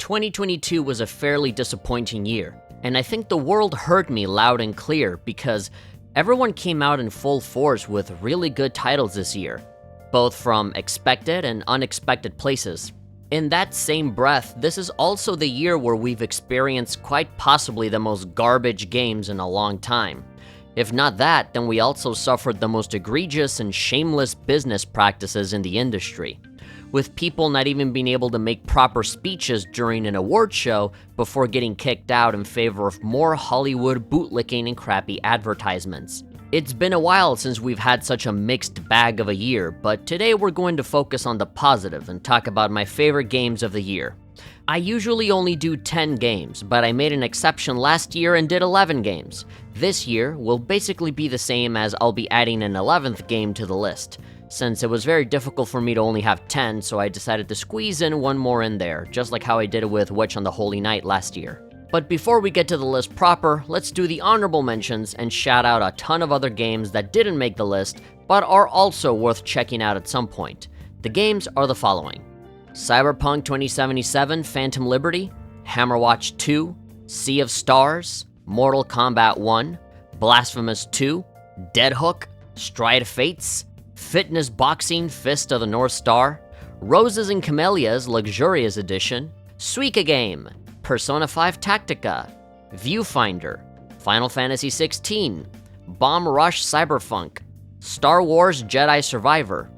2022 was a fairly disappointing year, and I think the world heard me loud and clear because everyone came out in full force with really good titles this year, both from expected and unexpected places. In that same breath, this is also the year where we've experienced quite possibly the most garbage games in a long time. If not that, then we also suffered the most egregious and shameless business practices in the industry, with people not even being able to make proper speeches during an award show before getting kicked out in favor of more Hollywood bootlicking and crappy advertisements. It's been a while since we've had such a mixed bag of a year, but today we're going to focus on the positive and talk about my favorite games of the year. I usually only do 10 games, but I made an exception last year and did 11 games. This year will basically be the same, as I'll be adding an 11th game to the list. Since it was very difficult for me to only have 10, so I decided to squeeze in one more in there, just like how I did it with Witch on the Holy Night last year. But before we get to the list proper, let's do the honorable mentions and shout out a ton of other games that didn't make the list, but are also worth checking out at some point. The games are the following: Cyberpunk 2077 Phantom Liberty, Hammerwatch 2, Sea of Stars, Mortal Kombat 1, Blasphemous 2, Dead Hook, Stride Fates, Fitness Boxing Fist of the North Star, Roses and Camellias Luxurious Edition, Suika Game, Persona 5 Tactica, Viewfinder, Final Fantasy XVI, Bomb Rush Cyberpunk, Star Wars Jedi Survivor,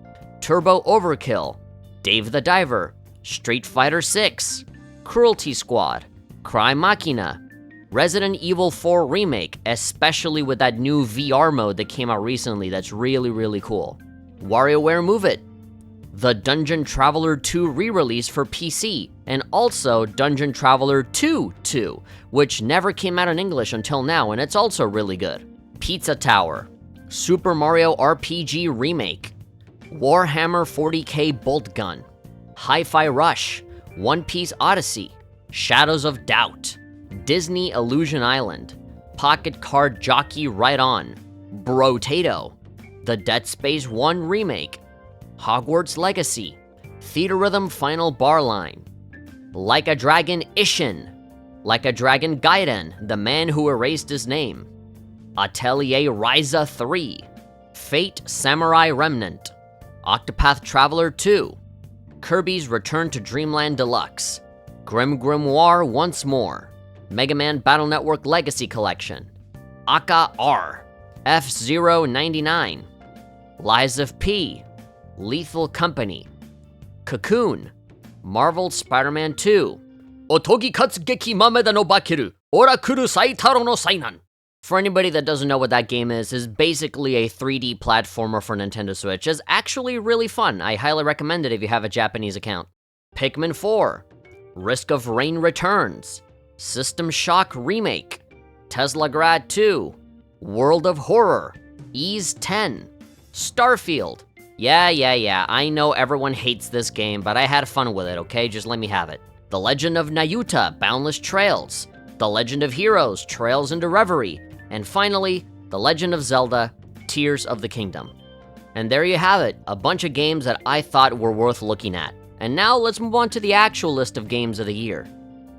Turbo Overkill, Dave the Diver, Street Fighter 6, Cruelty Squad, Cry Machina, Resident Evil 4 Remake, especially with that new VR mode that came out recently that's really cool, WarioWare Move It, the Dungeon Traveler 2 re-release for PC, and also Dungeon Traveler 2 2, which never came out in English until now, and it's also really good. Pizza Tower, Super Mario RPG Remake, Warhammer 40k Bolt Gun, Hi-Fi Rush, One Piece Odyssey, Shadows of Doubt, Disney Illusion Island, Pocket Card Jockey Right On, Brotato, the Dead Space 1 Remake, Hogwarts Legacy, Theater Rhythm Final Bar Line, Like a Dragon Ishin, Like a Dragon Gaiden, The Man Who Erased His Name, Atelier Ryza 3, Fate Samurai Remnant, Octopath Traveler 2, Kirby's Return to Dreamland Deluxe, Grim Grimoire Once More, Mega Man Battle Network Legacy Collection, Aka R, F-Zero 99, Lies of P, Lethal Company, Cocoon, Marvel Spider-Man 2, Otogi Katsugeki Mameda no Bakeru, Ora Kuru Saitaro no Sainan. For anybody that doesn't know what that game is basically a 3D platformer for Nintendo Switch. It's actually really fun. I highly recommend it if you have a Japanese account. Pikmin 4, Risk of Rain Returns, System Shock Remake, Tesla Grad 2, World of Horror, Ease 10, Starfield. Yeah, I know everyone hates this game, but I had fun with it, okay? Just let me have it. The Legend of Nayuta, Boundless Trails, The Legend of Heroes, Trails into Reverie, and finally, The Legend of Zelda, Tears of the Kingdom. And there you have it, a bunch of games that I thought were worth looking at. And now let's move on to the actual list of games of the year.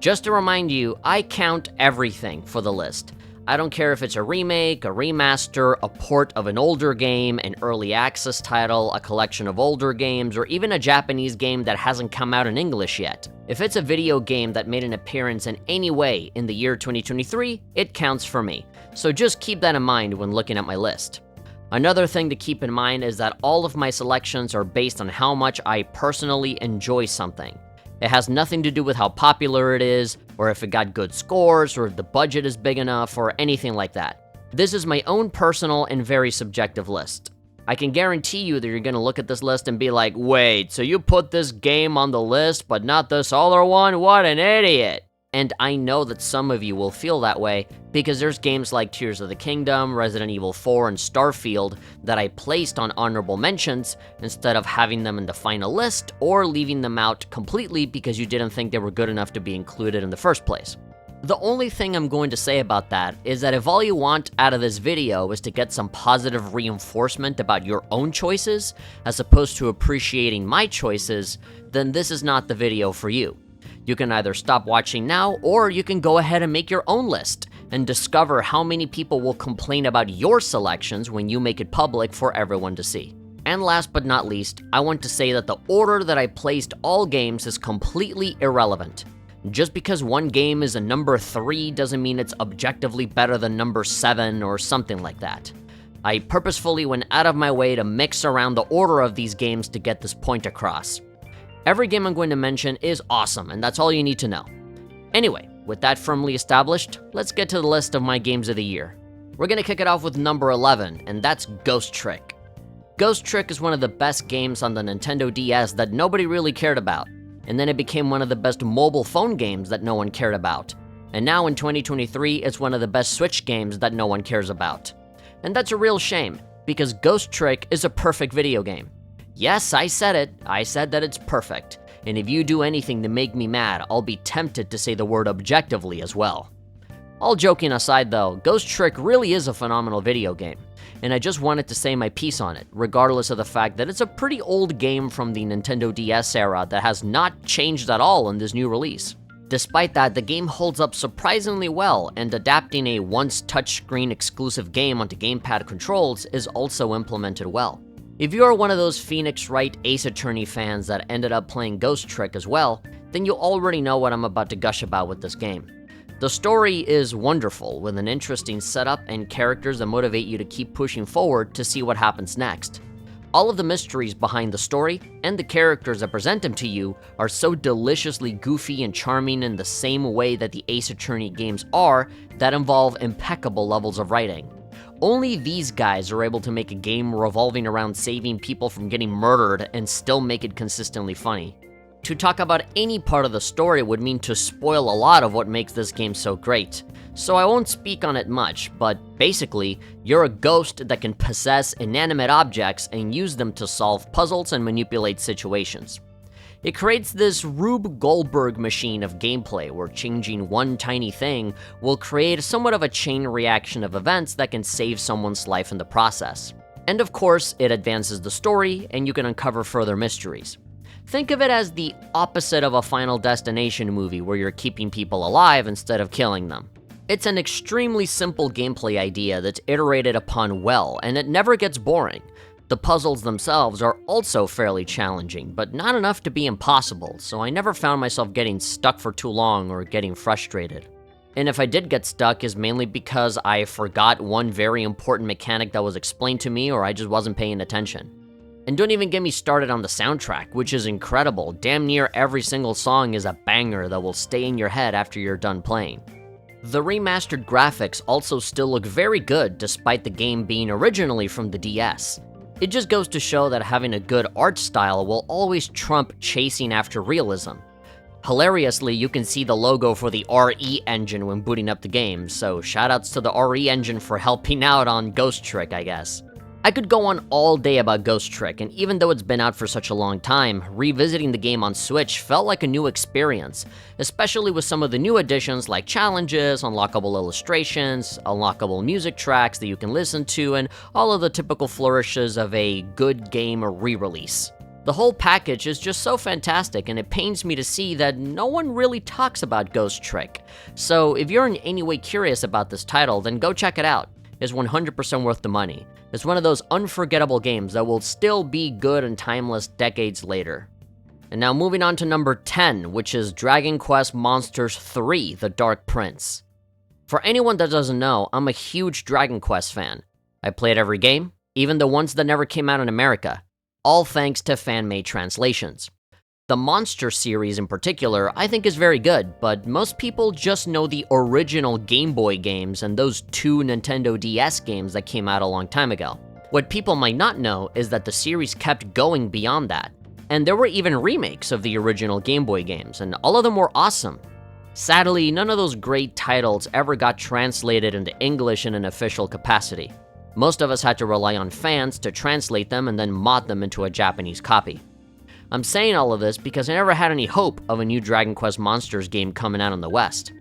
Just to remind you, I count everything for the list. I don't care if it's a remake, a remaster, a port of an older game, an early access title, a collection of older games, or even a Japanese game that hasn't come out in English yet. If it's a video game that made an appearance in any way in the year 2023, it counts for me. So just keep that in mind when looking at my list. Another thing to keep in mind is that all of my selections are based on how much I personally enjoy something. It has nothing to do with how popular it is, or if it got good scores, or if the budget is big enough, or anything like that. This is my own personal and very subjective list. I can guarantee you that you're gonna look at this list and be like, wait, so you put this game on the list, but not this other one? What an idiot! And I know that some of you will feel that way, because there's games like Tears of the Kingdom, Resident Evil 4, and Starfield that I placed on honorable mentions instead of having them in the final list, or leaving them out completely because you didn't think they were good enough to be included in the first place. The only thing I'm going to say about that is that if all you want out of this video is to get some positive reinforcement about your own choices, as opposed to appreciating my choices, then this is not the video for you. You can either stop watching now, or you can go ahead and make your own list and discover how many people will complain about your selections when you make it public for everyone to see. And last but not least, I want to say that the order that I placed all games is completely irrelevant. Just because one game is a number 3 doesn't mean it's objectively better than number 7 or something like that. I purposefully went out of my way to mix around the order of these games to get this point across. Every game I'm going to mention is awesome, and that's all you need to know. Anyway, with that firmly established, let's get to the list of my games of the year. We're gonna kick it off with number 11, and that's Ghost Trick. Ghost Trick is one of the best games on the Nintendo DS that nobody really cared about, and then it became one of the best mobile phone games that no one cared about. And now in 2023, it's one of the best Switch games that no one cares about. And that's a real shame, because Ghost Trick is a perfect video game. Yes, I said it. I said that it's perfect. And if you do anything to make me mad, I'll be tempted to say the word objectively as well. All joking aside though, Ghost Trick really is a phenomenal video game. And I just wanted to say my piece on it, regardless of the fact that it's a pretty old game from the Nintendo DS era that has not changed at all in this new release. Despite that, the game holds up surprisingly well, and adapting a once touchscreen exclusive game onto gamepad controls is also implemented well. If you are one of those Phoenix Wright Ace Attorney fans that ended up playing Ghost Trick as well, then you already know what I'm about to gush about with this game. The story is wonderful, with an interesting setup and characters that motivate you to keep pushing forward to see what happens next. All of the mysteries behind the story and the characters that present them to you are so deliciously goofy and charming in the same way that the Ace Attorney games are, that involve impeccable levels of writing. Only these guys are able to make a game revolving around saving people from getting murdered and still make it consistently funny. To talk about any part of the story would mean to spoil a lot of what makes this game so great, so I won't speak on it much, but basically, you're a ghost that can possess inanimate objects and use them to solve puzzles and manipulate situations. It creates this Rube Goldberg machine of gameplay where changing one tiny thing will create somewhat of a chain reaction of events that can save someone's life in the process. And of course, it advances the story and you can uncover further mysteries. Think of it as the opposite of a Final Destination movie where you're keeping people alive instead of killing them. It's an extremely simple gameplay idea that's iterated upon well, and it never gets boring. The puzzles themselves are also fairly challenging, but not enough to be impossible, so I never found myself getting stuck for too long or getting frustrated. And if I did get stuck, is mainly because I forgot one very important mechanic that was explained to me, or I just wasn't paying attention. And don't even get me started on the soundtrack, which is incredible. Damn near every single song is a banger that will stay in your head after you're done playing. The remastered graphics also still look very good despite the game being originally from the DS. It just goes to show that having a good art style will always trump chasing after realism. Hilariously, you can see the logo for the RE engine when booting up the game, so shoutouts to the RE engine for helping out on Ghost Trick, I guess. I could go on all day about Ghost Trick, and even though it's been out for such a long time, revisiting the game on Switch felt like a new experience, especially with some of the new additions like challenges, unlockable illustrations, unlockable music tracks that you can listen to, and all of the typical flourishes of a good game re-release. The whole package is just so fantastic, and it pains me to see that no one really talks about Ghost Trick. So if you're in any way curious about this title, then go check it out. It's 100% worth the money. It's one of those unforgettable games that will still be good and timeless decades later. And now moving on to number 10, which is Dragon Quest Monsters 3: The Dark Prince. For anyone that doesn't know, I'm a huge Dragon Quest fan. I played every game, even the ones that never came out in America, all thanks to fan-made translations. The Monster series in particular I think is very good, but most people just know the original Game Boy games and those 2 Nintendo DS games that came out a long time ago. What people might not know is that the series kept going beyond that, and there were even remakes of the original Game Boy games, and all of them were awesome. Sadly, none of those great titles ever got translated into English in an official capacity. Most of us had to rely on fans to translate them and then mod them into a Japanese copy. I'm saying all of this because I never had any hope of a new Dragon Quest Monsters game coming out in the West.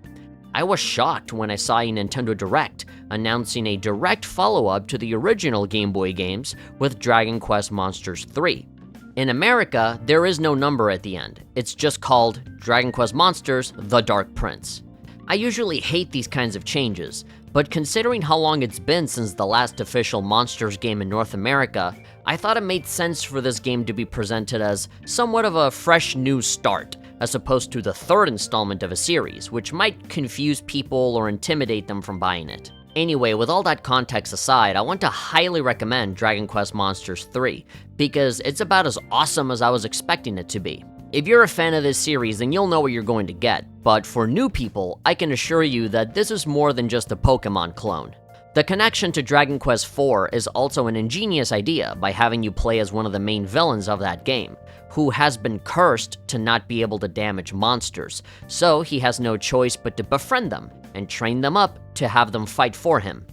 I was shocked when I saw a Nintendo Direct announcing a direct follow-up to the original Game Boy games with Dragon Quest Monsters 3. In America, there is no number at the end. It's just called Dragon Quest Monsters: The Dark Prince. I usually hate these kinds of changes, but considering how long it's been since the last official Monsters game in North America, I thought it made sense for this game to be presented as somewhat of a fresh new start, as opposed to the third installment of a series, which might confuse people or intimidate them from buying it. Anyway, with all that context aside, I want to highly recommend Dragon Quest Monsters 3, because it's about as awesome as I was expecting it to be. If you're a fan of this series, then you'll know what you're going to get, but for new people, I can assure you that this is more than just a Pokemon clone. The connection to Dragon Quest IV is also an ingenious idea by having you play as one of the main villains of that game, who has been cursed to not be able to damage monsters, so he has no choice but to befriend them and train them up to have them fight for him.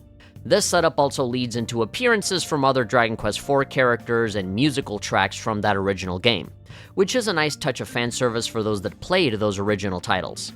This setup also leads into appearances from other Dragon Quest IV characters and musical tracks from that original game, which is a nice touch of fan service for those that played those original titles.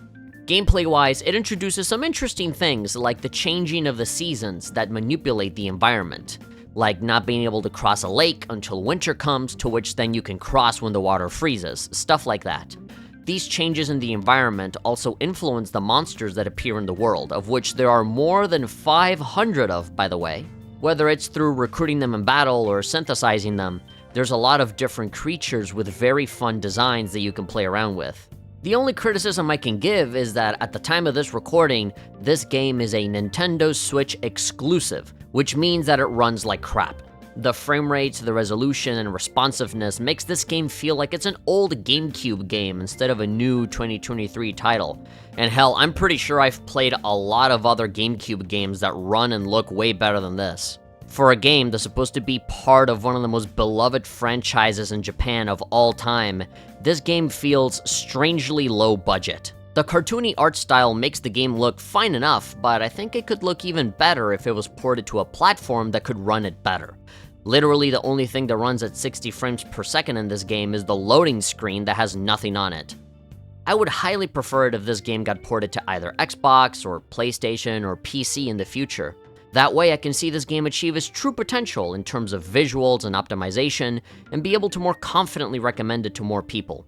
Gameplay-wise, it introduces some interesting things like the changing of the seasons that manipulate the environment, like not being able to cross a lake until winter comes, to which then you can cross when the water freezes, stuff like that. These changes in the environment also influence the monsters that appear in the world, of which there are more than 500 of, by the way. Whether it's through recruiting them in battle or synthesizing them, there's a lot of different creatures with very fun designs that you can play around with. The only criticism I can give is that at the time of this recording, this game is a Nintendo Switch exclusive, which means that it runs like crap. The frame rates, the resolution, and responsiveness makes this game feel like it's an old GameCube game instead of a new 2023 title. And hell, I'm pretty sure I've played a lot of other GameCube games that run and look way better than this. For a game that's supposed to be part of one of the most beloved franchises in Japan of all time, this game feels strangely low budget. The cartoony art style makes the game look fine enough, but I think it could look even better if it was ported to a platform that could run it better. Literally, the only thing that runs at 60 frames per second in this game is the loading screen that has nothing on it. I would highly prefer it if this game got ported to either Xbox or PlayStation or PC in the future. That way I can see this game achieve its true potential in terms of visuals and optimization, and be able to more confidently recommend it to more people.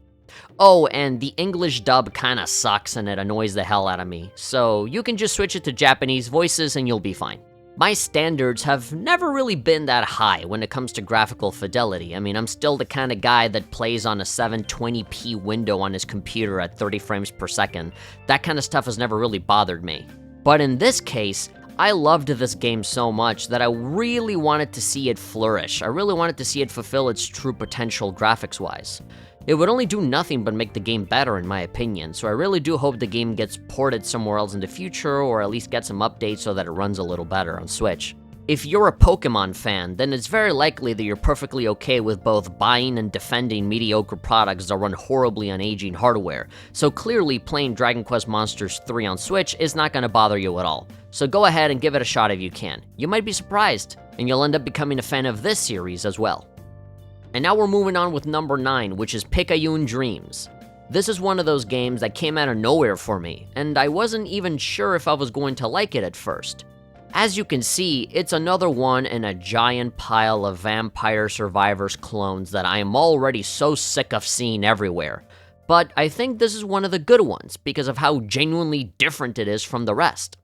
Oh, and the English dub kinda sucks and it annoys the hell out of me, so you can just switch it to Japanese voices and you'll be fine. My standards have never really been that high when it comes to graphical fidelity. I mean, I'm still the kind of guy that plays on a 720p window on his computer at 30 frames per second. That kind of stuff has never really bothered me. But in this case, I loved this game so much that I really wanted to see it flourish. I really wanted to see it fulfill its true potential graphics-wise. It would only do nothing but make the game better in my opinion, so I really do hope the game gets ported somewhere else in the future, or at least get some updates so that it runs a little better on Switch. If you're a Pokemon fan, then it's very likely that you're perfectly okay with both buying and defending mediocre products that run horribly on aging hardware, so clearly playing Dragon Quest Monsters 3 on Switch is not going to bother you at all. So go ahead and give it a shot if you can. You might be surprised, and you'll end up becoming a fan of this series as well. And now we're moving on with number 9, which is Picayune Dreams. This is one of those games that came out of nowhere for me, and I wasn't even sure if I was going to like it at first. As you can see, it's another one in a giant pile of Vampire Survivors clones that I am already so sick of seeing everywhere. But I think this is one of the good ones because of how genuinely different it is from the rest.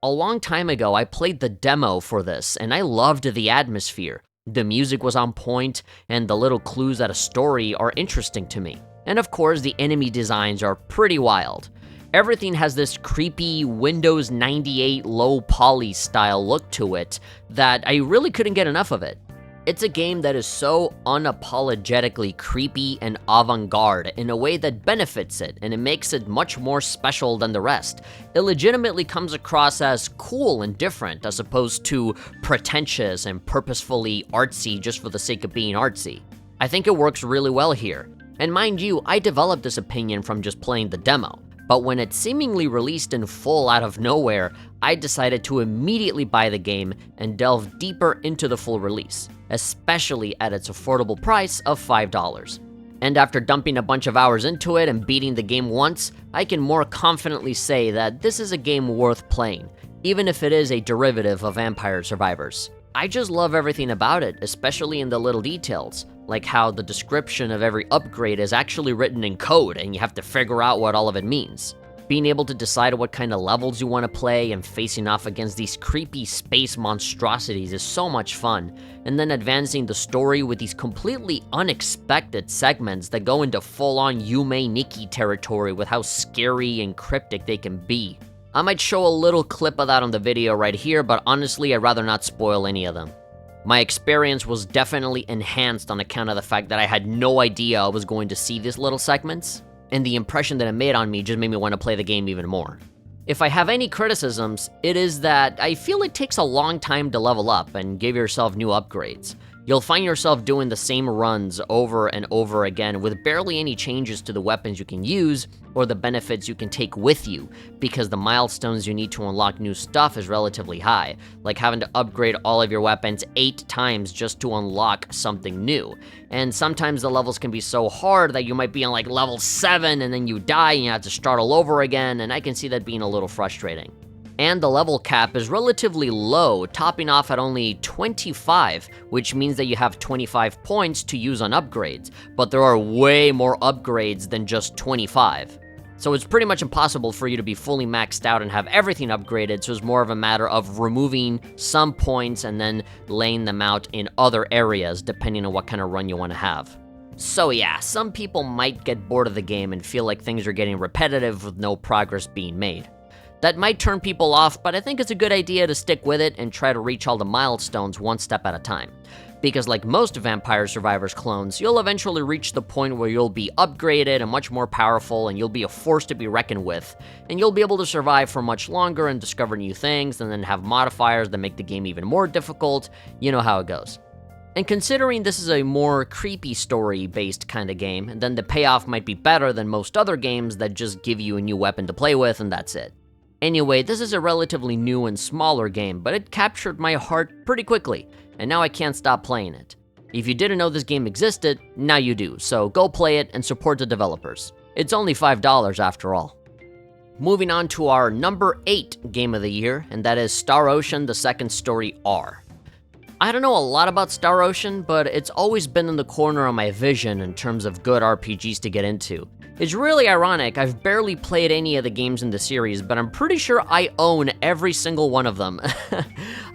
A long time ago, I played the demo for this, and I loved the atmosphere. The music was on point, and the little clues at a story are interesting to me. And of course, the enemy designs are pretty wild. Everything has this creepy Windows 98 low poly style look to it that I really couldn't get enough of it. It's a game that is so unapologetically creepy and avant-garde in a way that benefits it, and it makes it much more special than the rest. It legitimately comes across as cool and different, as opposed to pretentious and purposefully artsy just for the sake of being artsy. I think it works really well here. And mind you, I developed this opinion from just playing the demo. But when it seemingly released in full out of nowhere, I decided to immediately buy the game and delve deeper into the full release, especially at its affordable price of $5. And after dumping a bunch of hours into it and beating the game once, I can more confidently say that this is a game worth playing, even if it is a derivative of Vampire Survivors. I just love everything about it, especially in the little details, like how the description of every upgrade is actually written in code and you have to figure out what all of it means. Being able to decide what kind of levels you want to play and facing off against these creepy space monstrosities is so much fun, and then advancing the story with these completely unexpected segments that go into full-on Yume Nikki territory with how scary and cryptic they can be. I might show a little clip of that on the video right here, but honestly, I'd rather not spoil any of them. My experience was definitely enhanced on account of the fact that I had no idea I was going to see these little segments, and the impression that it made on me just made me want to play the game even more. If I have any criticisms, it is that I feel it takes a long time to level up and give yourself new upgrades. You'll find yourself doing the same runs over and over again with barely any changes to the weapons you can use or the benefits you can take with you, because the milestones you need to unlock new stuff is relatively high, like having to upgrade all of your weapons 8 times just to unlock something new. And sometimes the levels can be so hard that you might be on like level 7 and then you die and you have to start all over again, and I can see that being a little frustrating. And the level cap is relatively low, topping off at only 25, which means that you have 25 points to use on upgrades, but there are way more upgrades than just 25. So it's pretty much impossible for you to be fully maxed out and have everything upgraded, so it's more of a matter of removing some points and then laying them out in other areas, depending on what kind of run you want to have. So yeah, some people might get bored of the game and feel like things are getting repetitive with no progress being made. That might turn people off, but I think it's a good idea to stick with it and try to reach all the milestones one step at a time. Because like most Vampire Survivors clones, you'll eventually reach the point where you'll be upgraded and much more powerful, and you'll be a force to be reckoned with, and you'll be able to survive for much longer and discover new things, and then have modifiers that make the game even more difficult. You know how it goes. And considering this is a more creepy story-based kind of game, then the payoff might be better than most other games that just give you a new weapon to play with and that's it. Anyway, this is a relatively new and smaller game, but it captured my heart pretty quickly, and now I can't stop playing it. If you didn't know this game existed, now you do, so go play it and support the developers. It's only $5 after all. Moving on to our number 8 game of the year, and that is Star Ocean: The Second Story R. I don't know a lot about Star Ocean, but it's always been in the corner of my vision in terms of good RPGs to get into. It's really ironic, I've barely played any of the games in the series, but I'm pretty sure I own every single one of them.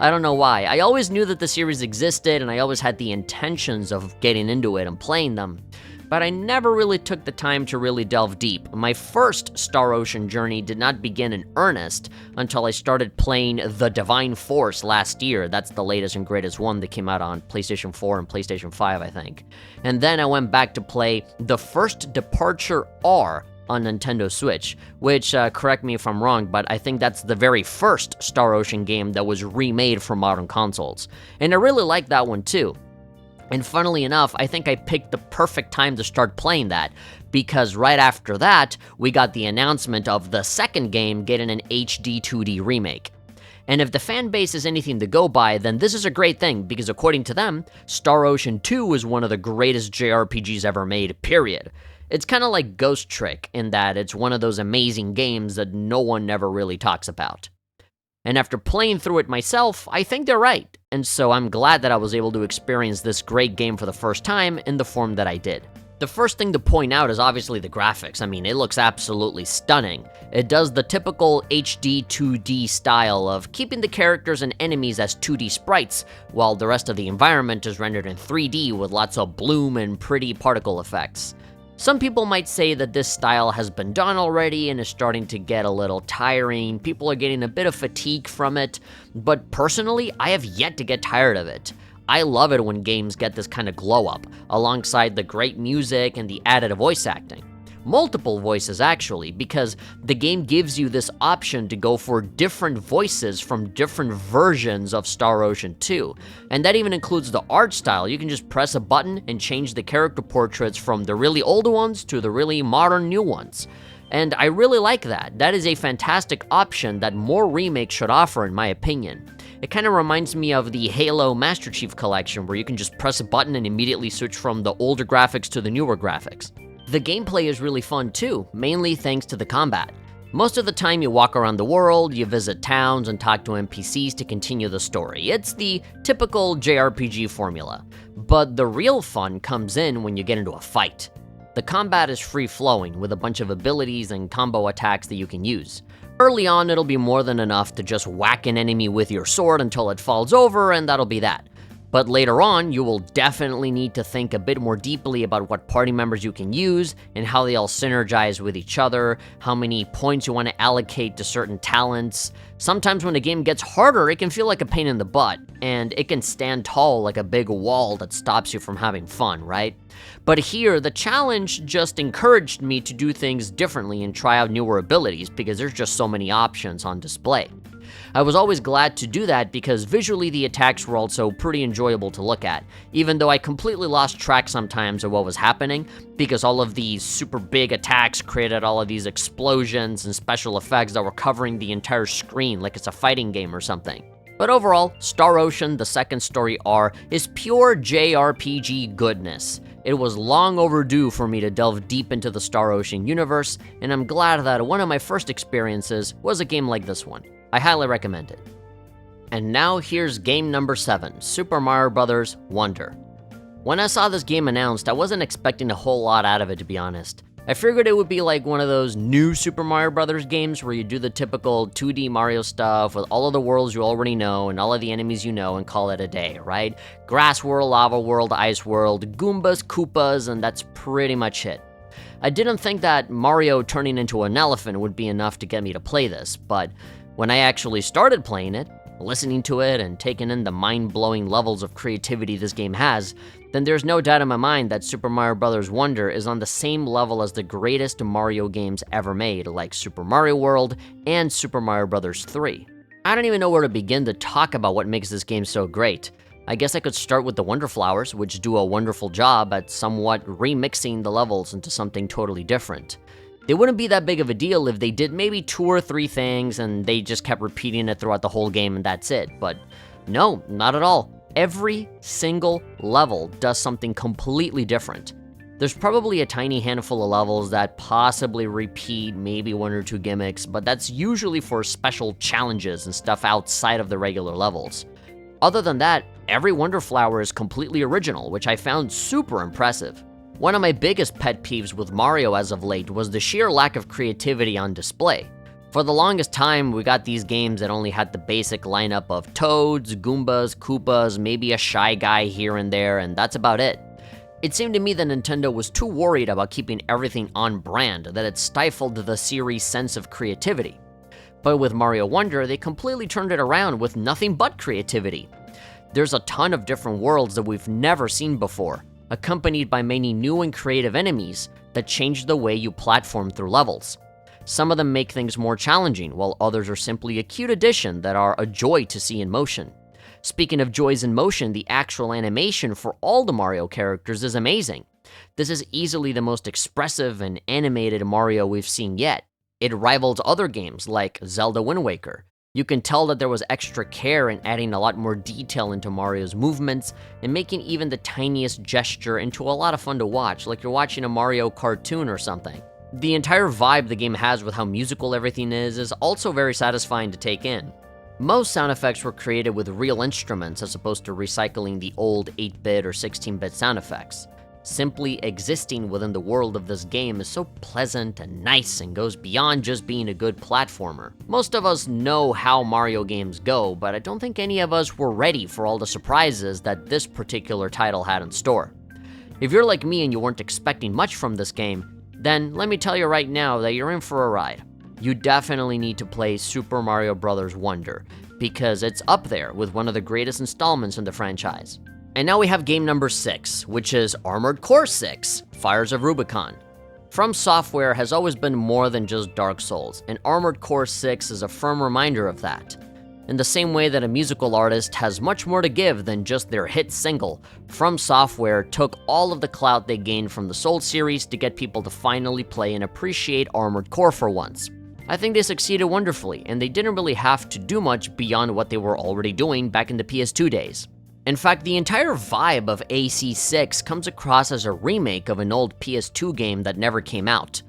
I don't know why. I always knew that the series existed, and I always had the intentions of getting into it and playing them, but I never really took the time to really delve deep. My first Star Ocean journey did not begin in earnest until I started playing The Divine Force last year. That's the latest and greatest one that came out on PlayStation 4 and PlayStation 5, I think. And then I went back to play The First Departure R on Nintendo Switch, which, correct me if I'm wrong, but I think that's the very first Star Ocean game that was remade for modern consoles. And I really like that one too. And funnily enough, I think I picked the perfect time to start playing that, because right after that, we got the announcement of the second game getting an HD 2D remake. And if the fan base is anything to go by, then this is a great thing, because according to them, Star Ocean 2 is one of the greatest JRPGs ever made, period. It's kind of like Ghost Trick, in that it's one of those amazing games that no one ever really talks about. And after playing through it myself, I think they're right, and so I'm glad that I was able to experience this great game for the first time in the form that I did. The first thing to point out is obviously the graphics. I mean, it looks absolutely stunning. It does the typical HD 2D style of keeping the characters and enemies as 2D sprites, while the rest of the environment is rendered in 3D with lots of bloom and pretty particle effects. Some people might say that this style has been done already and is starting to get a little tiring. People are getting a bit of fatigue from it, but personally, I have yet to get tired of it. I love it when games get this kind of glow up, alongside the great music and the added voice acting. Multiple voices actually, because the game gives you this option to go for different voices from different versions of Star Ocean 2. And that even includes the art style. You can just press a button and change the character portraits from the really old ones to the really modern new ones. And I really like that. That is a fantastic option that more remakes should offer, in my opinion. It kind of reminds me of the Halo Master Chief Collection, where you can just press a button and immediately switch from the older graphics to the newer graphics. The gameplay is really fun too, mainly thanks to the combat. Most of the time you walk around the world, you visit towns, and talk to NPCs to continue the story. It's the typical JRPG formula. But the real fun comes in when you get into a fight. The combat is free-flowing, with a bunch of abilities and combo attacks that you can use. Early on, it'll be more than enough to just whack an enemy with your sword until it falls over, and that'll be that. But later on, you will definitely need to think a bit more deeply about what party members you can use and how they all synergize with each other, how many points you want to allocate to certain talents. Sometimes when a game gets harder, it can feel like a pain in the butt, and it can stand tall like a big wall that stops you from having fun, right? But here, the challenge just encouraged me to do things differently and try out newer abilities because there's just so many options on display. I was always glad to do that because visually the attacks were also pretty enjoyable to look at, even though I completely lost track sometimes of what was happening because all of these super big attacks created all of these explosions and special effects that were covering the entire screen like it's a fighting game or something. But overall, Star Ocean, the second story R, is pure JRPG goodness. It was long overdue for me to delve deep into the Star Ocean universe, and I'm glad that one of my first experiences was a game like this one. I highly recommend it. And now here's game number 7, Super Mario Bros. Wonder. When I saw this game announced, I wasn't expecting a whole lot out of it, to be honest. I figured it would be like one of those new Super Mario Bros. Games where you do the typical 2D Mario stuff with all of the worlds you already know and all of the enemies you know and call it a day, right? Grass world, lava world, ice world, Goombas, Koopas, and that's pretty much it. I didn't think that Mario turning into an elephant would be enough to get me to play this, but when I actually started playing it, listening to it, and taking in the mind-blowing levels of creativity this game has, then there's no doubt in my mind that Super Mario Bros. Wonder is on the same level as the greatest Mario games ever made, like Super Mario World and Super Mario Bros. 3. I don't even know where to begin to talk about what makes this game so great. I guess I could start with the Wonder Flowers, which do a wonderful job at somewhat remixing the levels into something totally different. They wouldn't be that big of a deal if they did maybe 2 or 3 things and they just kept repeating it throughout the whole game and that's it, but no, not at all. Every single level does something completely different. There's probably a tiny handful of levels that possibly repeat maybe 1 or 2 gimmicks, but that's usually for special challenges and stuff outside of the regular levels. Other than that, every Wonder Flower is completely original, which I found super impressive. One of my biggest pet peeves with Mario as of late was the sheer lack of creativity on display. For the longest time, we got these games that only had the basic lineup of Toads, Goombas, Koopas, maybe a Shy Guy here and there, and that's about it. It seemed to me that Nintendo was too worried about keeping everything on brand that it stifled the series' sense of creativity. But with Mario Wonder, they completely turned it around with nothing but creativity. There's a ton of different worlds that we've never seen before, accompanied by many new and creative enemies that change the way you platform through levels. Some of them make things more challenging, while others are simply a cute addition that are a joy to see in motion. Speaking of joys in motion, the actual animation for all the Mario characters is amazing. This is easily the most expressive and animated Mario we've seen yet. It rivals other games like Zelda Wind Waker. You can tell that there was extra care in adding a lot more detail into Mario's movements and making even the tiniest gesture into a lot of fun to watch, like you're watching a Mario cartoon or something. The entire vibe the game has with how musical everything is also very satisfying to take in. Most sound effects were created with real instruments as opposed to recycling the old 8-bit or 16-bit sound effects. Simply existing within the world of this game is so pleasant and nice and goes beyond just being a good platformer. Most of us know how Mario games go, but I don't think any of us were ready for all the surprises that this particular title had in store. If you're like me and you weren't expecting much from this game, then let me tell you right now that you're in for a ride. You definitely need to play Super Mario Bros. Wonder, because it's up there with one of the greatest installments in the franchise. And now we have game number 6, which is Armored Core 6, Fires of Rubicon. From Software has always been more than just Dark Souls, and Armored Core 6 is a firm reminder of that. In the same way that a musical artist has much more to give than just their hit single, From Software took all of the clout they gained from the Souls series to get people to finally play and appreciate Armored Core for once. I think they succeeded wonderfully, and they didn't really have to do much beyond what they were already doing back in the PS2 days. In fact, the entire vibe of AC6 comes across as a remake of an old PS2 game that never came out.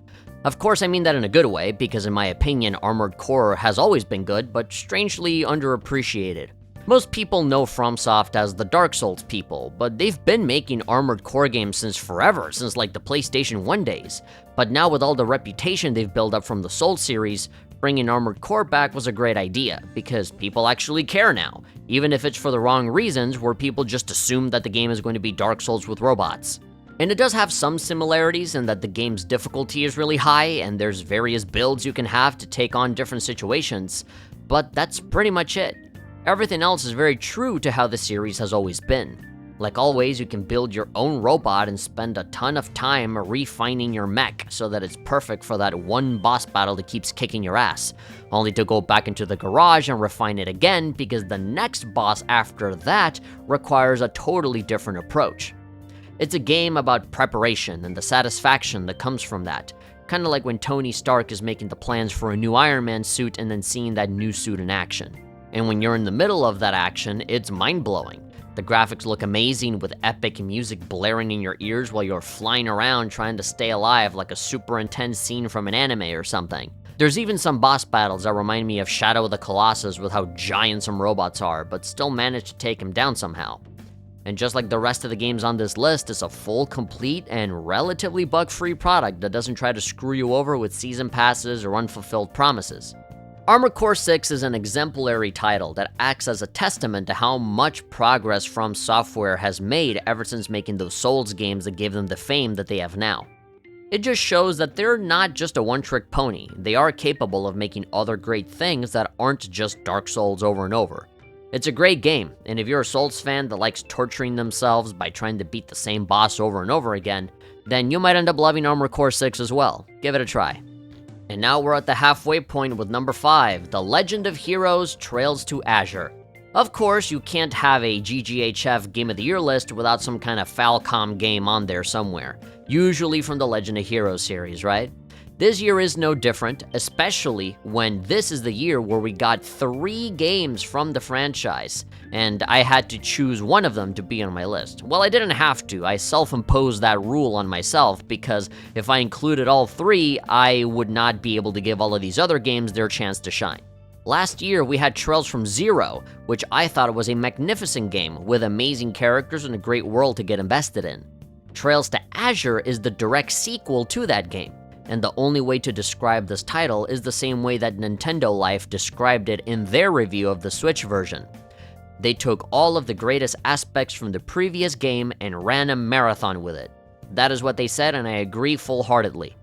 Of course, I mean that in a good way, because in my opinion, Armored Core has always been good, but strangely underappreciated. Most people know FromSoft as the Dark Souls people, but they've been making Armored Core games since forever, since like the PlayStation 1 days. But now with all the reputation they've built up from the Souls series, bringing Armored Core back was a great idea, because people actually care now, even if it's for the wrong reasons, where people just assume that the game is going to be Dark Souls with robots. And it does have some similarities in that the game's difficulty is really high, and there's various builds you can have to take on different situations, but that's pretty much it. Everything else is very true to how the series has always been. Like always, you can build your own robot and spend a ton of time refining your mech so that it's perfect for that one boss battle that keeps kicking your ass, only to go back into the garage and refine it again because the next boss after that requires a totally different approach. It's a game about preparation and the satisfaction that comes from that, kinda like when Tony Stark is making the plans for a new Iron Man suit and then seeing that new suit in action. And when you're in the middle of that action, it's mind-blowing. The graphics look amazing with epic music blaring in your ears while you're flying around trying to stay alive like a super intense scene from an anime or something. There's even some boss battles that remind me of Shadow of the Colossus with how giant some robots are, but still manage to take him down somehow. And just like the rest of the games on this list, it's a full, complete, and relatively bug-free product that doesn't try to screw you over with season passes or unfulfilled promises. Armored Core 6 is an exemplary title that acts as a testament to how much progress From Software has made ever since making those Souls games that gave them the fame that they have now. It just shows that they're not just a one-trick pony, they are capable of making other great things that aren't just Dark Souls over and over. It's a great game, and if you're a Souls fan that likes torturing themselves by trying to beat the same boss over and over again, then you might end up loving Armored Core 6 as well. Give it a try. And now we're at the halfway point with number 5, The Legend of Heroes Trails to Azure. Of course, you can't have a GGHF Game of the Year list without some kind of Falcom game on there somewhere, usually from the Legend of Heroes series, right? This year is no different, especially when this is the year where we got 3 games from the franchise, and I had to choose one of them to be on my list. Well, I didn't have to, I self-imposed that rule on myself, because if I included all 3, I would not be able to give all of these other games their chance to shine. Last year, we had Trails from Zero, which I thought was a magnificent game, with amazing characters and a great world to get invested in. Trails to Azure is the direct sequel to that game, and the only way to describe this title is the same way that Nintendo Life described it in their review of the Switch version. They took all of the greatest aspects from the previous game and ran a marathon with it. That is what they said, and I agree full-heartedly.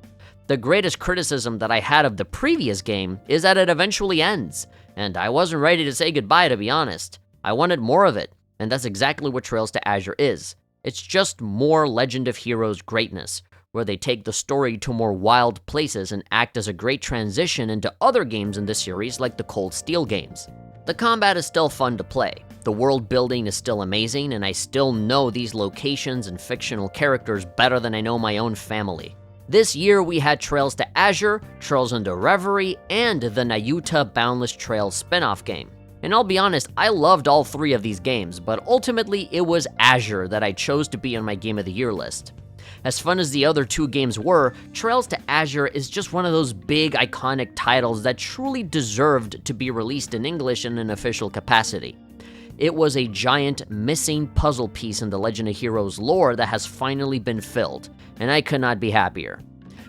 The greatest criticism that I had of the previous game is that it eventually ends, and I wasn't ready to say goodbye, to be honest. I wanted more of it, and that's exactly what Trails to Azure is. It's just more Legend of Heroes greatness, where they take the story to more wild places and act as a great transition into other games in the series like the Cold Steel games. The combat is still fun to play, the world building is still amazing, and I still know these locations and fictional characters better than I know my own family. This year we had Trails to Azure, Trails into Reverie, and the Nayuta Boundless Trails spin-off game. And I'll be honest, I loved all 3 of these games, but ultimately it was Azure that I chose to be on my Game of the Year list. As fun as the other 2 games were, Trails to Azure is just one of those big iconic titles that truly deserved to be released in English in an official capacity. It was a giant missing puzzle piece in the Legend of Heroes lore that has finally been filled, and I could not be happier.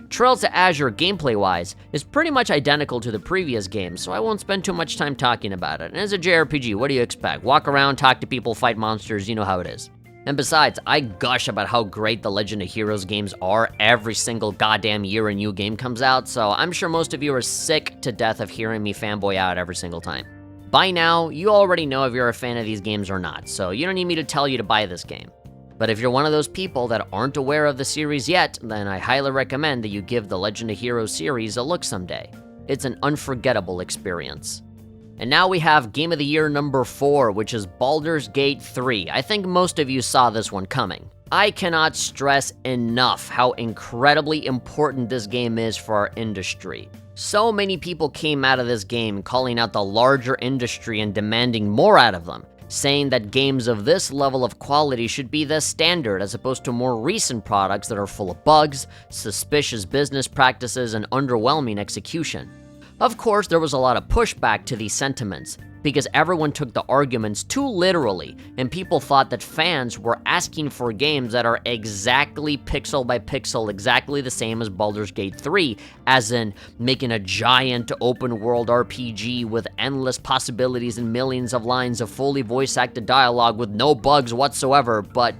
Trails to Azure gameplay-wise is pretty much identical to the previous game, so I won't spend too much time talking about it. And as a JRPG, what do you expect? Walk around, talk to people, fight monsters, you know how it is. And besides, I gush about how great the Legend of Heroes games are every single goddamn year a new game comes out, so I'm sure most of you are sick to death of hearing me fanboy out every single time. By now, you already know if you're a fan of these games or not, so you don't need me to tell you to buy this game. But if you're one of those people that aren't aware of the series yet, then I highly recommend that you give the Legend of Heroes series a look someday. It's an unforgettable experience. And now we have Game of the Year number 4, which is Baldur's Gate 3. I think most of you saw this one coming. I cannot stress enough how incredibly important this game is for our industry. So many people came out of this game calling out the larger industry and demanding more out of them, saying that games of this level of quality should be the standard as opposed to more recent products that are full of bugs, suspicious business practices, and underwhelming execution. Of course, there was a lot of pushback to these sentiments, because everyone took the arguments too literally, and people thought that fans were asking for games that are exactly pixel by pixel, exactly the same as Baldur's Gate 3, as in making a giant open-world RPG with endless possibilities and millions of lines of fully voice-acted dialogue with no bugs whatsoever, but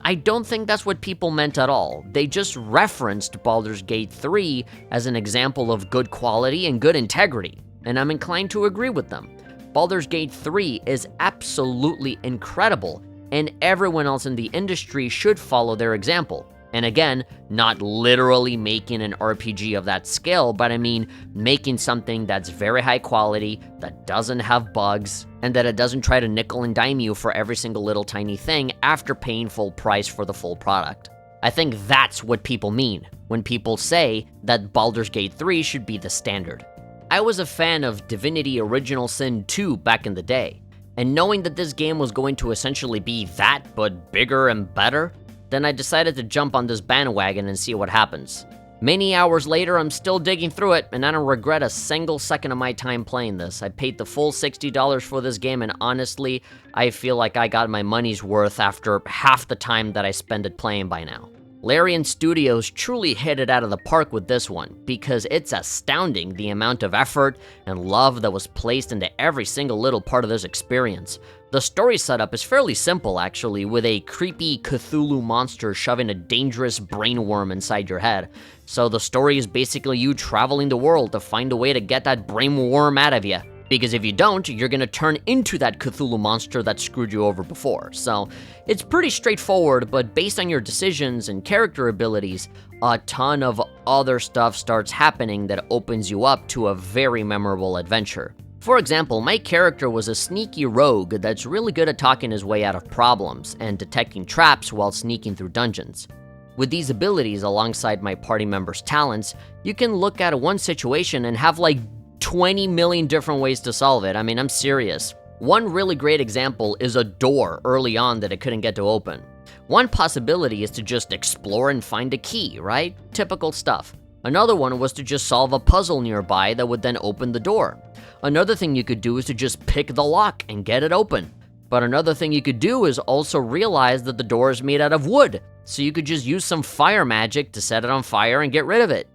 I don't think that's what people meant at all. They just referenced Baldur's Gate 3 as an example of good quality and good integrity, and I'm inclined to agree with them. Baldur's Gate 3 is absolutely incredible, and everyone else in the industry should follow their example. And again, not literally making an RPG of that scale, but I mean making something that's very high quality, that doesn't have bugs, and that it doesn't try to nickel and dime you for every single little tiny thing after paying full price for the full product. I think that's what people mean when people say that Baldur's Gate 3 should be the standard. I was a fan of Divinity Original Sin 2 back in the day, and knowing that this game was going to essentially be that, but bigger and better, then I decided to jump on this bandwagon and see what happens. Many hours later, I'm still digging through it, and I don't regret a single second of my time playing this. I paid the full $60 for this game, and honestly, I feel like I got my money's worth after half the time that I spent it playing by now. Larian Studios truly hit it out of the park with this one, because it's astounding the amount of effort and love that was placed into every single little part of this experience. The story setup is fairly simple actually, with a creepy Cthulhu monster shoving a dangerous brainworm inside your head. So the story is basically you traveling the world to find a way to get that brainworm out of you. Because if you don't, you're gonna turn into that Cthulhu monster that screwed you over before. So it's pretty straightforward, but based on your decisions and character abilities, a ton of other stuff starts happening that opens you up to a very memorable adventure. For example, my character was a sneaky rogue that's really good at talking his way out of problems and detecting traps while sneaking through dungeons. With these abilities alongside my party members' talents, you can look at one situation and have like 20 million different ways to solve it. I mean, I'm serious. One really great example is a door early on that I couldn't get to open. One possibility is to just explore and find a key, right? Typical stuff. Another one was to just solve a puzzle nearby that would then open the door. Another thing you could do is to just pick the lock and get it open. But another thing you could do is also realize that the door is made out of wood, so you could just use some fire magic to set it on fire and get rid of it.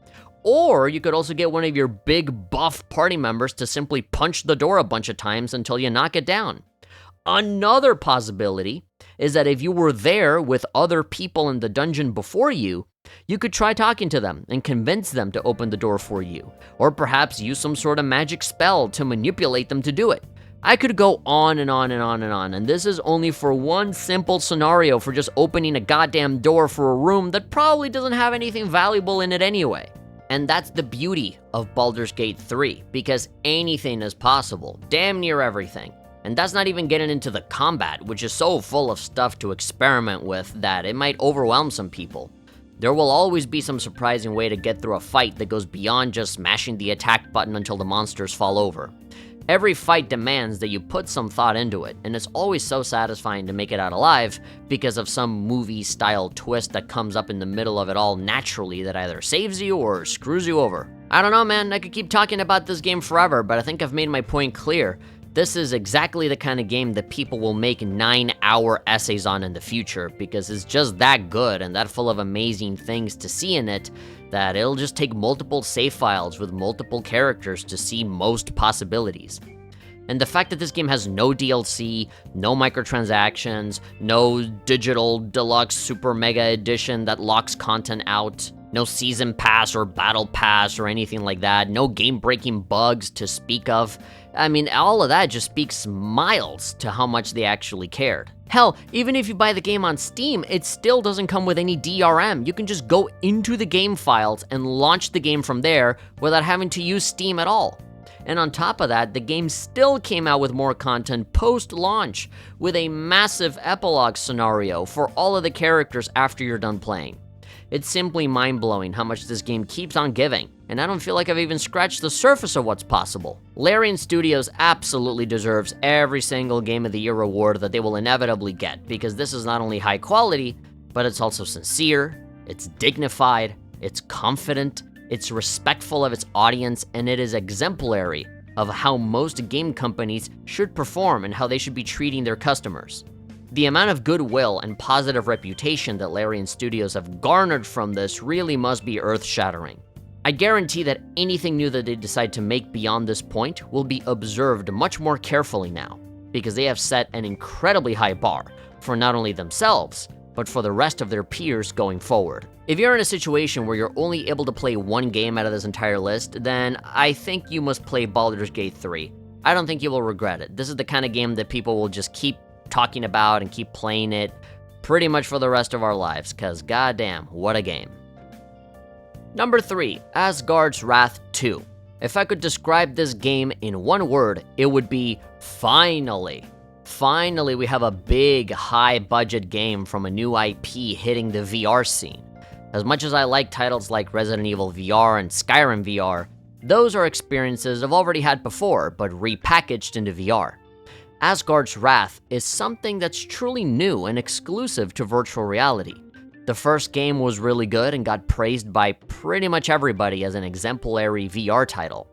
Or you could also get one of your big buff party members to simply punch the door a bunch of times until you knock it down. Another possibility is that if you were there with other people in the dungeon before you, you could try talking to them and convince them to open the door for you, or perhaps use some sort of magic spell to manipulate them to do it. I could go on and on and on and on, and this is only for one simple scenario for just opening a goddamn door for a room that probably doesn't have anything valuable in it anyway. And that's the beauty of Baldur's Gate 3, because anything is possible, damn near everything. And that's not even getting into the combat, which is so full of stuff to experiment with that it might overwhelm some people. There will always be some surprising way to get through a fight that goes beyond just smashing the attack button until the monsters fall over. Every fight demands that you put some thought into it, and it's always so satisfying to make it out alive because of some movie-style twist that comes up in the middle of it all naturally that either saves you or screws you over. I don't know, man, I could keep talking about this game forever, but I think I've made my point clear. This is exactly the kind of game that people will make 9-hour essays on in the future, because it's just that good and that full of amazing things to see in it that it'll just take multiple save files with multiple characters to see most possibilities. And the fact that this game has no DLC, no microtransactions, no digital deluxe super mega edition that locks content out, no season pass or battle pass or anything like that, no game-breaking bugs to speak of. I mean, all of that just speaks miles to how much they actually cared. Hell, even if you buy the game on Steam, it still doesn't come with any DRM. You can just go into the game files and launch the game from there without having to use Steam at all. And on top of that, the game still came out with more content post-launch, with a massive epilogue scenario for all of the characters after you're done playing. It's simply mind-blowing how much this game keeps on giving, and I don't feel like I've even scratched the surface of what's possible. Larian Studios absolutely deserves every single Game of the Year award that they will inevitably get, because this is not only high quality, but it's also sincere, it's dignified, it's confident, it's respectful of its audience, and it is exemplary of how most game companies should perform and how they should be treating their customers. The amount of goodwill and positive reputation that Larian Studios have garnered from this really must be earth-shattering. I guarantee that anything new that they decide to make beyond this point will be observed much more carefully now, because they have set an incredibly high bar for not only themselves, but for the rest of their peers going forward. If you're in a situation where you're only able to play one game out of this entire list, then I think you must play Baldur's Gate 3. I don't think you will regret it. This is the kind of game that people will just keep talking about and keep playing it pretty much for the rest of our lives, because goddamn, what a game. Number 3, Asgard's Wrath 2. If I could describe this game in one word, it would be finally. Finally, we have a big, high-budget game from a new IP hitting the VR scene. As much as I like titles like Resident Evil VR and Skyrim VR, those are experiences I've already had before, but repackaged into VR. Asgard's Wrath is something that's truly new and exclusive to virtual reality. The first game was really good and got praised by pretty much everybody as an exemplary VR title.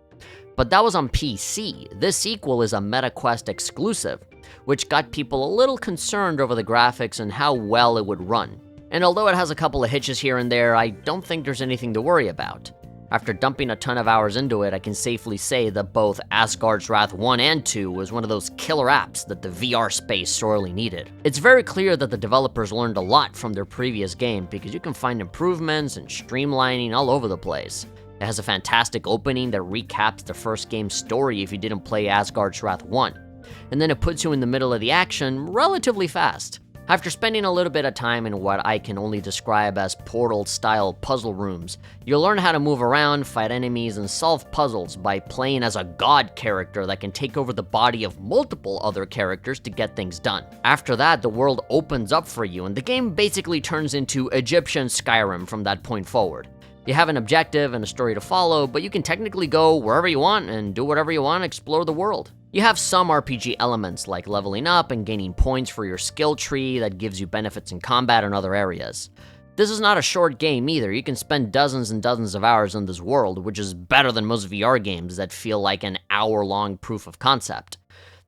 But that was on PC. This sequel is a MetaQuest exclusive, which got people a little concerned over the graphics and how well it would run. And although it has a couple of hitches here and there, I don't think there's anything to worry about. After dumping a ton of hours into it, I can safely say that both Asgard's Wrath 1 and 2 was one of those killer apps that the VR space sorely needed. It's very clear that the developers learned a lot from their previous game, because you can find improvements and streamlining all over the place. It has a fantastic opening that recaps the first game's story if you didn't play Asgard's Wrath 1, and then it puts you in the middle of the action relatively fast. After spending a little bit of time in what I can only describe as Portal-style puzzle rooms, you'll learn how to move around, fight enemies, and solve puzzles by playing as a god character that can take over the body of multiple other characters to get things done. After that, the world opens up for you, and the game basically turns into Egyptian Skyrim from that point forward. You have an objective and a story to follow, but you can technically go wherever you want and do whatever you want, explore the world. You have some RPG elements like leveling up and gaining points for your skill tree that gives you benefits in combat and other areas. This is not a short game either. You can spend dozens and dozens of hours in this world, which is better than most VR games that feel like an hour-long proof of concept.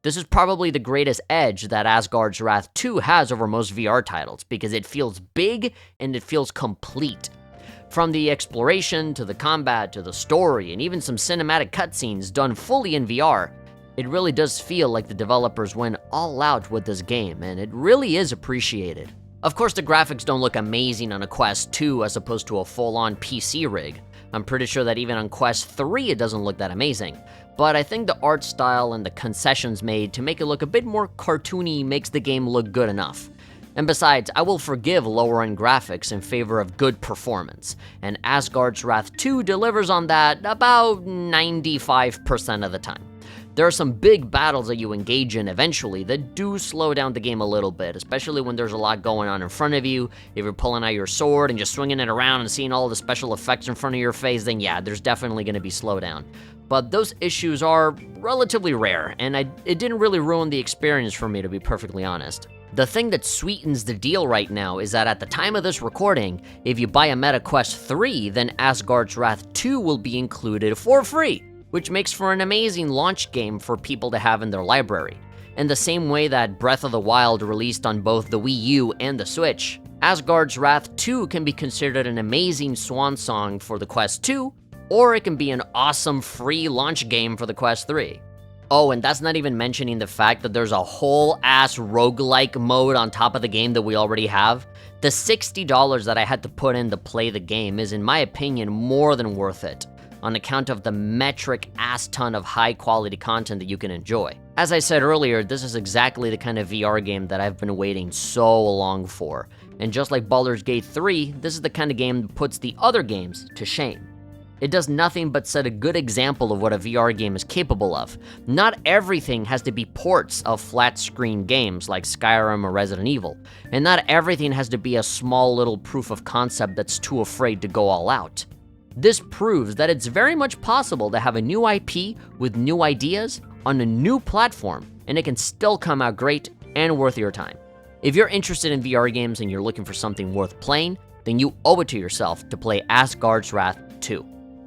This is probably the greatest edge that Asgard's Wrath 2 has over most VR titles, because it feels big and it feels complete. From the exploration, to the combat, to the story, and even some cinematic cutscenes done fully in VR, it really does feel like the developers went all out with this game, and it really is appreciated. Of course, the graphics don't look amazing on a Quest 2 as opposed to a full-on PC rig. I'm pretty sure that even on Quest 3 it doesn't look that amazing, but I think the art style and the concessions made to make it look a bit more cartoony makes the game look good enough. And besides, I will forgive lower-end graphics in favor of good performance, and Asgard's Wrath 2 delivers on that about 95% of the time. There are some big battles that you engage in eventually that do slow down the game a little bit, especially when there's a lot going on in front of you. If you're pulling out your sword and just swinging it around and seeing all the special effects in front of your face, then yeah, there's definitely going to be slowdown. But those issues are relatively rare, and it didn't really ruin the experience for me, to be perfectly honest. The thing that sweetens the deal right now is that at the time of this recording, if you buy a MetaQuest 3, then Asgard's Wrath 2 will be included for free, which makes for an amazing launch game for people to have in their library. In the same way that Breath of the Wild released on both the Wii U and the Switch, Asgard's Wrath 2 can be considered an amazing swan song for the Quest 2, or it can be an awesome free launch game for the Quest 3. Oh, and that's not even mentioning the fact that there's a whole-ass roguelike mode on top of the game that we already have. The $60 that I had to put in to play the game is, in my opinion, more than worth it, on account of the metric ass ton of high-quality content that you can enjoy. As I said earlier, this is exactly the kind of VR game that I've been waiting so long for. And just like Baldur's Gate 3, this is the kind of game that puts the other games to shame. It does nothing but set a good example of what a VR game is capable of. Not everything has to be ports of flat-screen games like Skyrim or Resident Evil, and not everything has to be a small little proof of concept that's too afraid to go all out. This proves that it's very much possible to have a new IP with new ideas on a new platform, and it can still come out great and worth your time. If you're interested in VR games and you're looking for something worth playing, then you owe it to yourself to play Asgard's Wrath 2.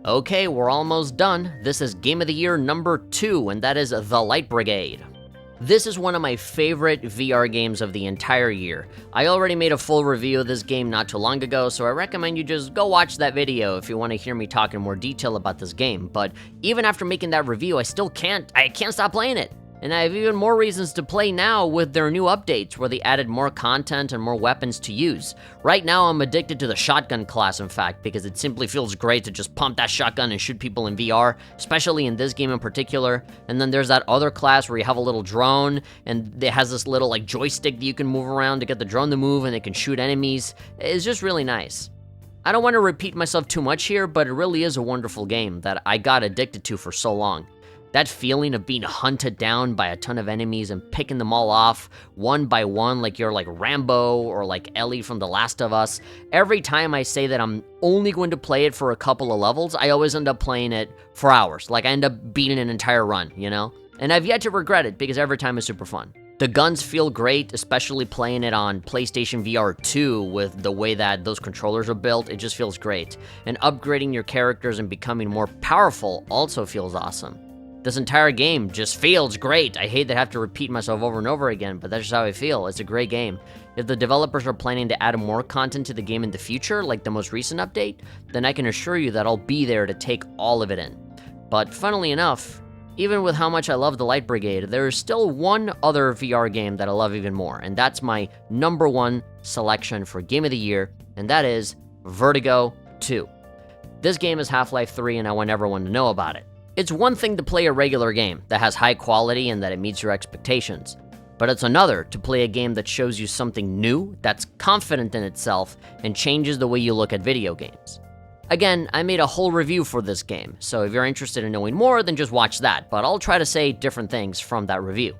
Okay, we're almost done. This is Game of the Year number 2, and that is The Light Brigade. This is one of my favorite VR games of the entire year. I already made a full review of this game not too long ago, so I recommend you just go watch that video if you want to hear me talk in more detail about this game. But even after making that review, I can't stop playing it. And I have even more reasons to play now with their new updates, where they added more content and more weapons to use. Right now, I'm addicted to the shotgun class, in fact, because it simply feels great to just pump that shotgun and shoot people in VR, especially in this game in particular. And then there's that other class where you have a little drone, and it has this little joystick that you can move around to get the drone to move, and it can shoot enemies. It's just really nice. I don't want to repeat myself too much here, but it really is a wonderful game that I got addicted to for so long. That feeling of being hunted down by a ton of enemies and picking them all off one by one like you're like Rambo or like Ellie from The Last of Us. Every time I say that I'm only going to play it for a couple of levels, I always end up playing it for hours. Like I end up beating an entire run, you know? And I've yet to regret it because every time is super fun. The guns feel great, especially playing it on PlayStation VR 2 with the way that those controllers are built. It just feels great. And upgrading your characters and becoming more powerful also feels awesome. This entire game just feels great. I hate to have to repeat myself over and over again, but that's just how I feel. It's a great game. If the developers are planning to add more content to the game in the future, like the most recent update, then I can assure you that I'll be there to take all of it in. But funnily enough, even with how much I love the Light Brigade, there is still one other VR game that I love even more, and that's my number 1 selection for Game of the Year, and that is Vertigo 2. This game is Half-Life 3, and I want everyone to know about it. It's one thing to play a regular game that has high quality and that it meets your expectations, but it's another to play a game that shows you something new, that's confident in itself, and changes the way you look at video games. Again, I made a whole review for this game, so if you're interested in knowing more, then just watch that, but I'll try to say different things from that review.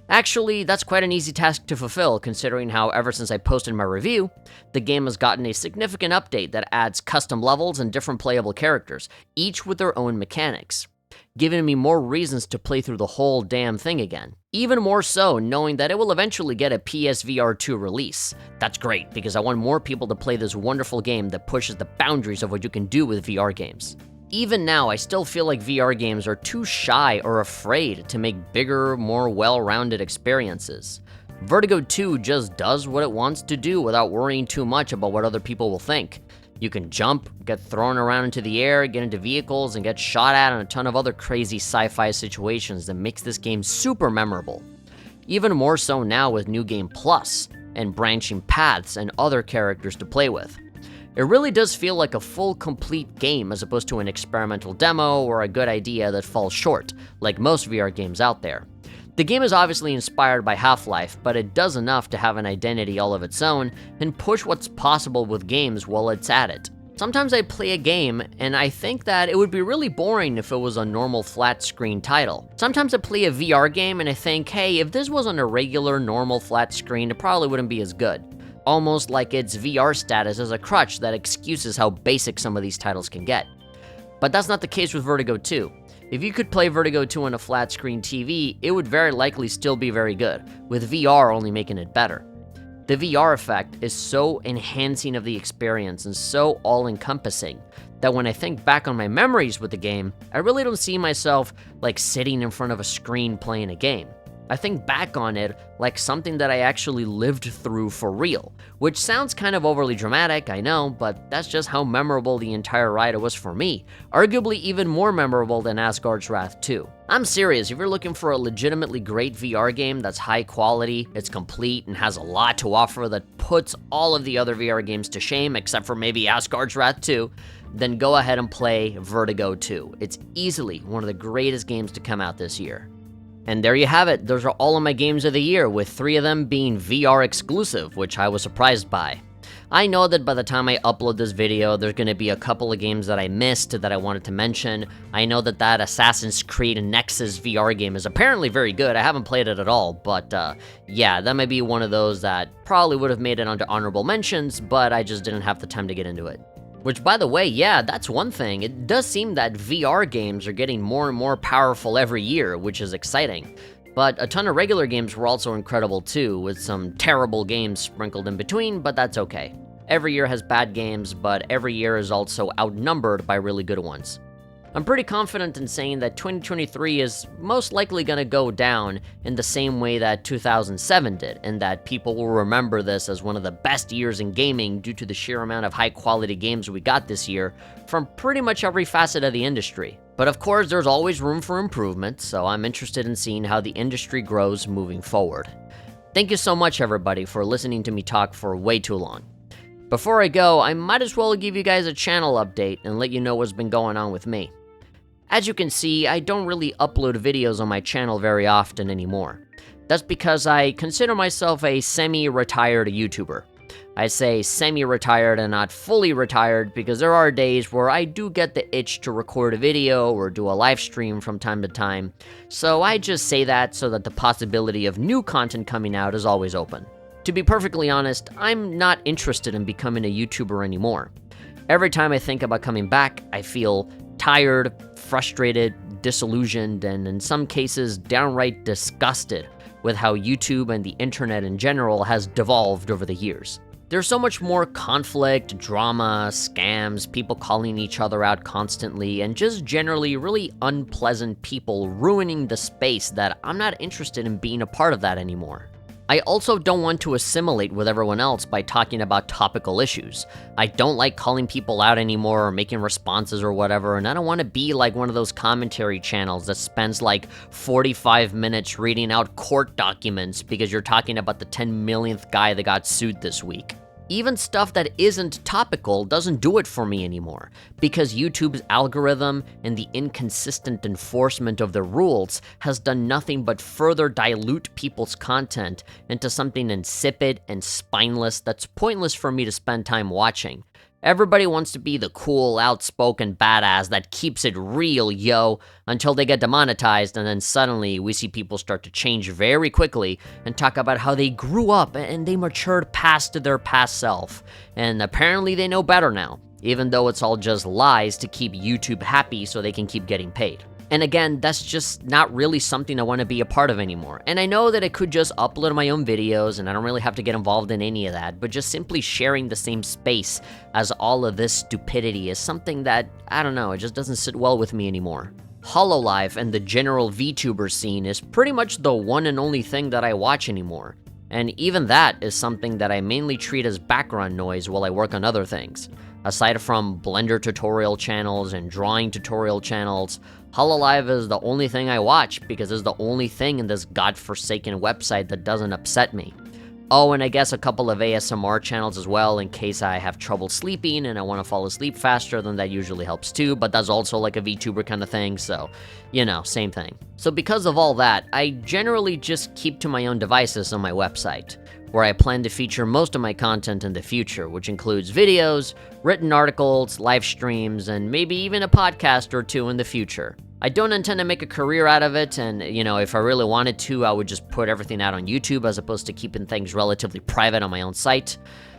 Actually, that's quite an easy task to fulfill, considering how ever since I posted my review, the game has gotten a significant update that adds custom levels and different playable characters, each with their own mechanics, giving me more reasons to play through the whole damn thing again. Even more so, knowing that it will eventually get a PSVR 2 release. That's great, because I want more people to play this wonderful game that pushes the boundaries of what you can do with VR games. Even now, I still feel like VR games are too shy or afraid to make bigger, more well-rounded experiences. Vertigo 2 just does what it wants to do without worrying too much about what other people will think. You can jump, get thrown around into the air, get into vehicles, and get shot at in a ton of other crazy sci-fi situations that makes this game super memorable. Even more so now with New Game Plus, and branching paths and other characters to play with. It really does feel like a full, complete game as opposed to an experimental demo or a good idea that falls short, like most VR games out there. The game is obviously inspired by Half-Life, but it does enough to have an identity all of its own and push what's possible with games while it's at it. Sometimes I play a game and I think that it would be really boring if it was a normal flat screen title. Sometimes I play a VR game and I think, hey, if this was on a regular normal flat screen, it probably wouldn't be as good. Almost like its VR status is a crutch that excuses how basic some of these titles can get. But that's not the case with Vertigo 2. If you could play Vertigo 2 on a flat screen TV, it would very likely still be very good, with VR only making it better. The VR effect is so enhancing of the experience and so all-encompassing that when I think back on my memories with the game, I really don't see myself like sitting in front of a screen playing a game. I think back on it like something that I actually lived through for real, which sounds kind of overly dramatic, I know, but that's just how memorable the entire ride was for me, arguably even more memorable than Asgard's Wrath 2. I'm serious, if you're looking for a legitimately great VR game that's high quality, it's complete, and has a lot to offer that puts all of the other VR games to shame, except for maybe Asgard's Wrath 2, then go ahead and play Vertigo 2. It's easily one of the greatest games to come out this year. And there you have it, those are all of my games of the year, with 3 of them being VR exclusive, which I was surprised by. I know that by the time I upload this video, there's going to be a couple of games that I missed that I wanted to mention. I know that Assassin's Creed Nexus VR game is apparently very good. I haven't played it at all, but yeah, that might be one of those that probably would have made it onto honorable mentions, but I just didn't have the time to get into it. Which, by the way, yeah, that's one thing. It does seem that VR games are getting more and more powerful every year, which is exciting. But a ton of regular games were also incredible too, with some terrible games sprinkled in between, but that's okay. Every year has bad games, but every year is also outnumbered by really good ones. I'm pretty confident in saying that 2023 is most likely going to go down in the same way that 2007 did, and that people will remember this as one of the best years in gaming due to the sheer amount of high-quality games we got this year from pretty much every facet of the industry. But of course, there's always room for improvement, so I'm interested in seeing how the industry grows moving forward. Thank you so much, everybody, for listening to me talk for way too long. Before I go, I might as well give you guys a channel update and let you know what's been going on with me. As you can see, I don't really upload videos on my channel very often anymore. That's because I consider myself a semi-retired YouTuber. I say semi-retired and not fully retired because there are days where I do get the itch to record a video or do a live stream from time to time, so I just say that so that the possibility of new content coming out is always open. To be perfectly honest, I'm not interested in becoming a YouTuber anymore. Every time I think about coming back, I feel tired, frustrated, disillusioned, and in some cases, downright disgusted with how YouTube and the internet in general has devolved over the years. There's so much more conflict, drama, scams, people calling each other out constantly, and just generally really unpleasant people ruining the space that I'm not interested in being a part of that anymore. I also don't want to assimilate with everyone else by talking about topical issues. I don't like calling people out anymore or making responses or whatever, and I don't want to be like one of those commentary channels that spends like 45 minutes reading out court documents because you're talking about the 10 millionth guy that got sued this week. Even stuff that isn't topical doesn't do it for me anymore, because YouTube's algorithm and the inconsistent enforcement of the rules has done nothing but further dilute people's content into something insipid and spineless that's pointless for me to spend time watching. Everybody wants to be the cool, outspoken badass that keeps it real, yo, until they get demonetized, and then suddenly we see people start to change very quickly and talk about how they grew up and they matured past their past self. And apparently they know better now, even though it's all just lies to keep YouTube happy so they can keep getting paid. And again, that's just not really something I want to be a part of anymore. And I know that I could just upload my own videos and I don't really have to get involved in any of that, but just simply sharing the same space as all of this stupidity is something that, I don't know, it just doesn't sit well with me anymore. Hololive and the general VTuber scene is pretty much the one and only thing that I watch anymore. And even that is something that I mainly treat as background noise while I work on other things. Aside from Blender tutorial channels and drawing tutorial channels, Hololive is the only thing I watch because it's the only thing in this godforsaken website that doesn't upset me. Oh, and I guess a couple of ASMR channels as well in case I have trouble sleeping and I want to fall asleep faster, then that usually helps too, but that's also like a VTuber kind of thing, so, you know, same thing. So because of all that, I generally just keep to my own devices on my website, where I plan to feature most of my content in the future, which includes videos, written articles, live streams, and maybe even a podcast or two in the future. I don't intend to make a career out of it, and, you know, if I really wanted to, I would just put everything out on YouTube as opposed to keeping things relatively private on my own site.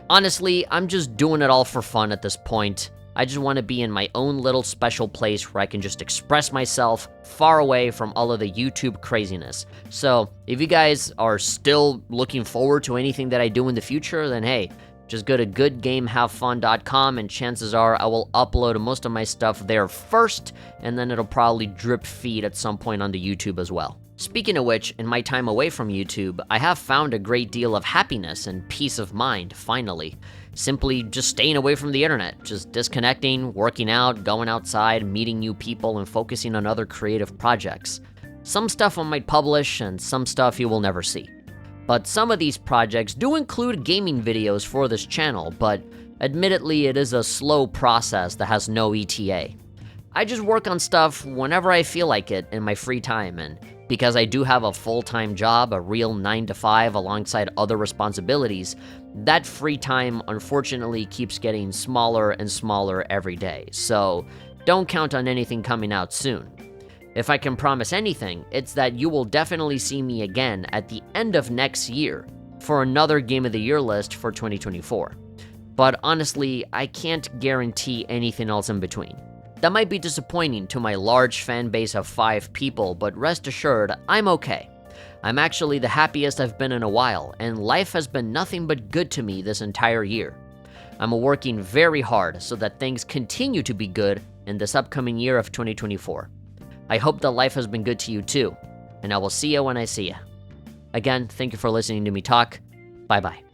Honestly, I'm just doing it all for fun at this point. I just want to be in my own little special place where I can just express myself far away from all of the YouTube craziness. So, if you guys are still looking forward to anything that I do in the future, then hey, just go to goodgamehavefun.com and chances are I will upload most of my stuff there first, and then it'll probably drip feed at some point onto YouTube as well. Speaking of which, in my time away from YouTube, I have found a great deal of happiness and peace of mind, finally. Simply just staying away from the internet, just disconnecting, working out, going outside, meeting new people, and focusing on other creative projects. Some stuff I might publish, and some stuff you will never see. But some of these projects do include gaming videos for this channel, but admittedly it is a slow process that has no ETA. I just work on stuff whenever I feel like it in my free time, and because I do have a full-time job, a real 9-to-5 alongside other responsibilities, that free time unfortunately keeps getting smaller and smaller every day, so don't count on anything coming out soon. If I can promise anything, it's that you will definitely see me again at the end of next year for another Game of the Year list for 2024. But honestly, I can't guarantee anything else in between. That might be disappointing to my large fan base of 5 people, but rest assured, I'm okay. I'm actually the happiest I've been in a while, and life has been nothing but good to me this entire year. I'm working very hard so that things continue to be good in this upcoming year of 2024. I hope that life has been good to you too, and I will see you when I see you. Again, thank you for listening to me talk. Bye-bye.